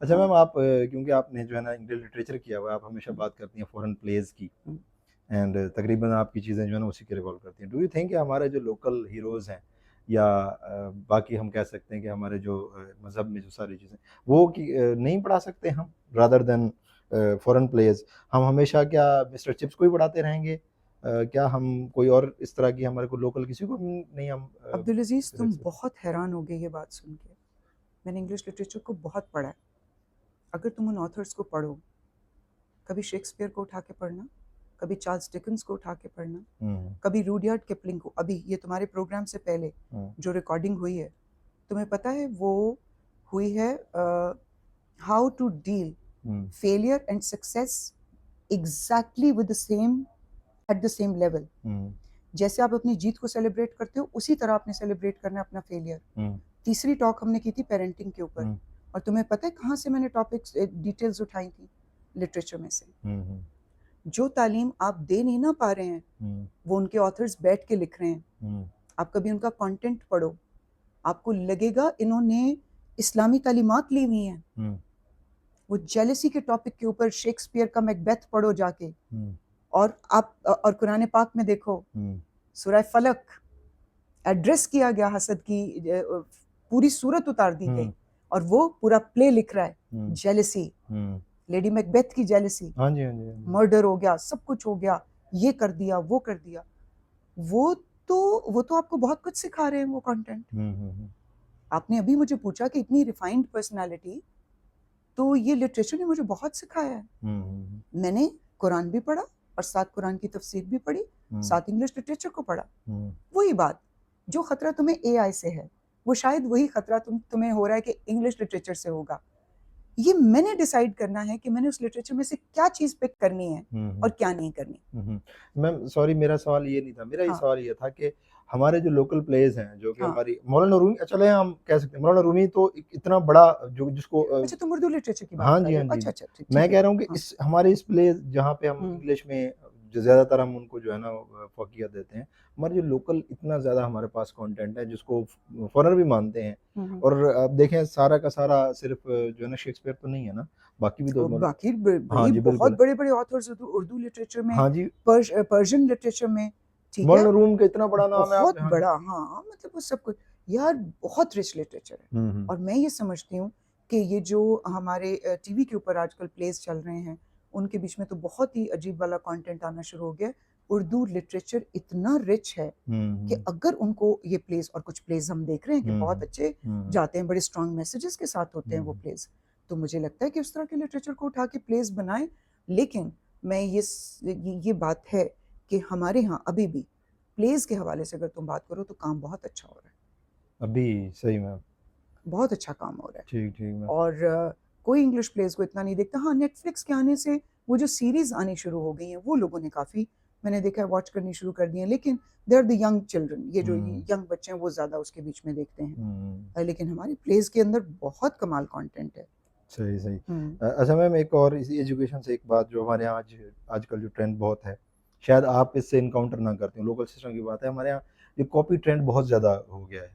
अच्छा हाँ। मैम आप क्योंकि आपने जो है ना इंग्लिश लिटरेचर किया हुआ है, आप हमेशा हुँ, बात करती हैं फॉरेन प्लेज़ की हुँ, एंड तकरीबन आपकी चीज़ें जो है ना उसी के रिवॉल्व करती हैं। डू यू थिंक कि हमारे जो लोकल हीरोज़ हैं या बाकी हम कह सकते हैं कि हमारे जो मज़हब में जो सारी चीज़ें वो नहीं पढ़ा सकते हम रादर देन फॉरेन प्लेयर्स? हम हमेशा क्या मिस्टर चिप्स को ही पढ़ाते रहेंगे? क्या हम कोई और इस तरह की हमारे को लोकल किसी को भी नहीं हम अब्दुल अज़ीज़ consider तुम कर बहुत हैरान होगे ये बात सुन के। मैंने इंग्लिश लिटरेचर को बहुत पढ़ा है। अगर तुम उन ऑथर्स को पढ़ो, कभी शेक्सपियर को उठा के पढ़ना, कभी चार्ल्स डिकेंस को उठा के पढ़ना, हुँ, कभी रूडयार्ड किपलिंग को, अभी ये तुम्हारे प्रोग्राम से पहले हुँ, जो रिकॉर्डिंग हुई है, तुम्हें पता है वो हुई है how to deal hmm, failure and success exactly with the same at the same level. Hmm, जैसे आप अपनी जीत को सेलिब्रेट करते हो, उसी तरह आपने सेलिब्रेट करना है अपना फेलियर। हुँ, तीसरी टॉक हमने की थी पेरेंटिंग के ऊपर, हुँ, और तुम्हें पता है कहाँ से मैंने टॉपिक्स डिटेल्स उठाई थी? लिटरेचर में से। हुँ, हुँ, जो तालीम आप दे नहीं ना पा रहे हैं, हुँ, वो उनके ऑथर्स बैठ के लिख रहे हैं। हुँ, आप कभी उनका कंटेंट पढ़ो, आपको लगेगा इन्होंने इस्लामी तालीमात ली हुई हैं। हुँ, वो जेलसी के टॉपिक के ऊपर शेक्सपियर का मैकबेथ पढ़ो जाके, हुँ, और आप और कुरान पाक में देखो, हुँ, सूरह फलक एड्रेस किया गया हसद की, पूरी सूरत उतार दी गई, हुँ, और वो पूरा प्ले लिख रहा है। हुँ, जेलसी, हुँ। लेडी मैकबेथ की जेलसी, हाँ जी, हाँ जी, हाँ जी। मर्डर हो गया, सब कुछ हो गया, ये कर दिया, वो कर दिया। वो वो तो आपको बहुत कुछ सिखा रहे हैं वो कंटेंट। हुँ, हुँ, हुँ। आपने अभी मुझे पूछा कि इतनी रिफाइंड पर्सनालिटी, तो ये लिटरेचर ने मुझे बहुत सिखाया है। हुँ, हुँ, हुँ। मैंने कुरान भी पढ़ा, और साथ कुरान की तफसीर भी पढ़ी, हुँ, साथ इंग्लिश लिटरेचर को पढ़ा। हुँ, वही बात, जो खतरा तुम्हें एआई से है, वो शायद वही खतरा तुम्हें हो रहा है कि इंग्लिश लिटरेचर से होगा। ये मैंने डिसाइड करना है कि मैंने उस लिटरेचर में से क्या चीज़ पिक करनी है हुँ, और हुँ, क्या नहीं करनी। हुँ, हुँ। मैम सॉरी मेरा सवाल ये नहीं था, मेरा ये हाँ, सवाल ये था कि हमारे जो लोकल प्लेयर्स हैं, जो कि हाँ। हमारी मौलाना रूमी चले हम कह सकते हैं मौलाना रूमी तो इतना बड़ा जो जिसको अच्छा, तुम उर्दू लिटरेचर की बात हाँ कर जी, रहे हाँ हो? जी, हाँ अच्छा, जी। अच्छा, मैं ठीक है। कह रहा हूँ कि हाँ, इस हमारे इस प्लेस जहाँ पे हम हुँ, इंग्लिश में जो ज़्यादातर हम उनको जो है ना फ़ौक़ियत देते हैं, हमारे जो लोकल इतना ज़्यादा हमारे पास कंटेंट है जिसको फ़ॉरेनर भी मानते हैं हुँ, हुँ। और आप देखें सारा का सारा सिर्फ़ जो है ना शेक्सपियर तो नहीं है ना, बाकी भी तो और मतलब बाकी हाँ भई जी, बहुत बिल्कुल। बड़े-बड़े ऑथर्स उर्दू उर्दू लिटरेचर में, हाँ जी, पर्शियन लिटरेचर में, ठीक है? मौलाना रूम का इतना बड़ा नाम है आप बहुत हाँ जी। बड़ा, हाँ, मतलब वो सब कुछ, यार बहुत रिच लिटरेचर है। हुँ, हुँ। और मैं ये समझती हूँ कि ये जो हमारे टीवी के ऊपर आजकल प्लेज़ चल रहे हैं, उनके बीच में तो बहुत ही अजीब वाला कंटेंट आना शुरू हो गया है। उर्दू लिटरेचर इतना रिच है हुँ, कि हुँ। अगर उनको ये प्लेज़, और कुछ प्लेज़ हम देख रहे हैं कि हुँ, बहुत हुँ। अच्छे हुँ, हुँ। जाते हैं, बड़े स्ट्रॉन्ग मैसेजेस के साथ होते हैं हुँ, वो हुँ। प्लेज़। तो मुझे लगता है कि उस तरह के लिटरेचर को उठा के प्लेज़ बनाएँ, लेकिन मैं ये बात है कि हमारे यहाँ अभी भी प्लेज़ के हवाले से अगर तुम बात करो तो काम बहुत अच्छा हो रहा है। अभी सही में बहुत अच्छा काम हो रहा है। ठीक, ठीक मैं और कोई इंग्लिश प्लेज़ को इतना नहीं देखता। हाँ, नेटफ्लिक्स के आने से वो जो सीरीज़ आनी शुरू हो गई हैं, वो लोगों ने काफ़ी, मैंने देखा है, वॉच करनी शुरू कर दी हैं। लेकिन they are the young children, ये जो हुँ, यंग बच्चे हैं वो ज़्यादा उसके बीच में देखते हैं। हुँ। लेकिन हमारी प्लेज़ के अंदर बहुत कमाल कंटेंट है। सही, सही। हुँ। अच्छा मैम एक और इसी एजुकेशन से एक बात जो हमारे यहाँ आज आजकल जो ट्रेंड बहुत है, शायद आप इससे एनकाउंटर ना करते हो, लोकल सिस्टम की बात है, हमारे यहाँ ये कॉपी ट्रेंड बहुत ज़्यादा हो गया है।